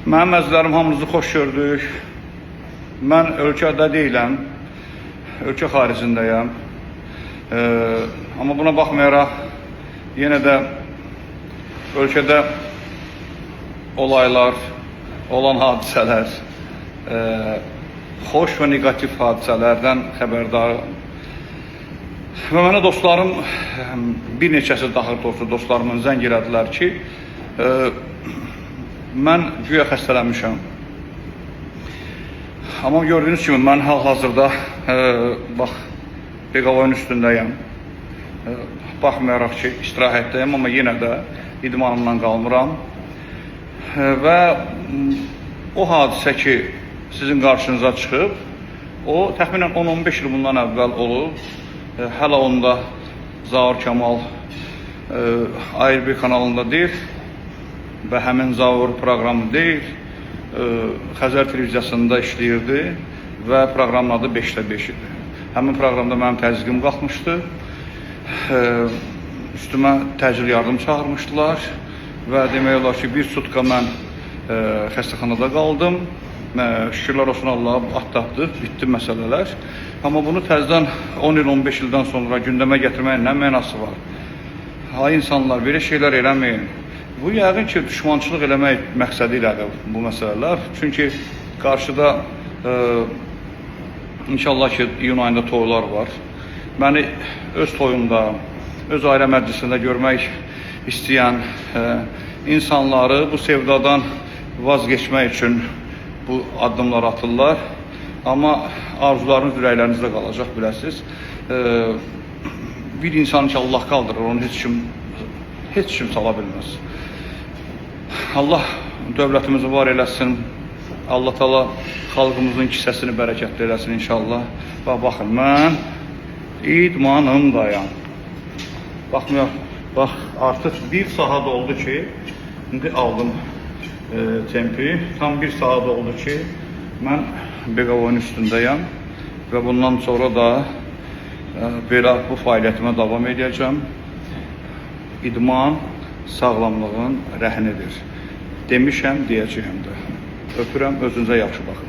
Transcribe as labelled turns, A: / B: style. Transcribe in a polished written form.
A: Mənim əzizlərim, hamınızı xoş gördük. Mən ölkədə deyiləm, ölkə xaricindəyəm. Amma buna baxmayaraq, yenə də ölkədə olaylar, olan hadisələr, xoş və negativ hadisələrdən xəbərdarım. Və mənə dostlarım, bir neçəsi daha doğrusu dostlarımın zəng elədilər ki, mən güya xəstələnmişəm. Amma gördüyünüz kimi mən hal-hazırda Beqavoyun üstündəyəm. Baxmayaraq ki, istirahətdəyəm, amma yenə də idmanımdan qalmıram. Və o hadisə ki, sizin qarşınıza çıxıb, o təxminən 10-15 il bundan əvvəl olub. Hələ onda Zaur Kamal ARB kanalında deyil və həmin Zaur proqramı deyil, Xəzər televiziyasında işləyirdi və proqramın adı 5'də 5 idi. Həmin proqramda mənim təzyiqim qalxmışdı, üstümə təcil yardım çağırmışdılar və demək olar ki, bir sutka mən xəstəxanada qaldım. Şükürlər olsun Allah'a atlatdıq, bitdi məsələlər. Amma bunu təzədən 10 il, 15 ildən sonra gündəmə gətirməyin nə mənası var? Hay insanlar, belə şeylər eləməyin. Bu yəqin ki, düşmançılıq eləmək məqsədi ilədir bu məsələlər. Çünki qarşıda inşallah ki, iyun ayında toylar var. Məni öz toyumda, öz ailə məclisində görmək istəyən insanları bu sevdadan vazgeçmək üçün bu addımlar atırlar. Amma arzularınız ürəklərinizdə qalacaq, biləsiniz. Bir insan ki, Allah qaldırır, onu heç kim sala bilməz. Allah dövlətimizi var eləsin. Allah Taala xalqımızın kisəsini bərəkətli eləsin inşallah. Baxın, mən idmanımdayam. Bax, artıq bir saat oldu ki, indi aldım tempi. Tam bir saat oldu ki, mən Beqavoyun üstündəyəm və bundan sonra da belə bu fəaliyyətimə davam edəcəm. İdman sağlamlığın rəhnidir. Demişəm, deyəcəyəm də. Öpürəm, özünüzə yaxşı baxın.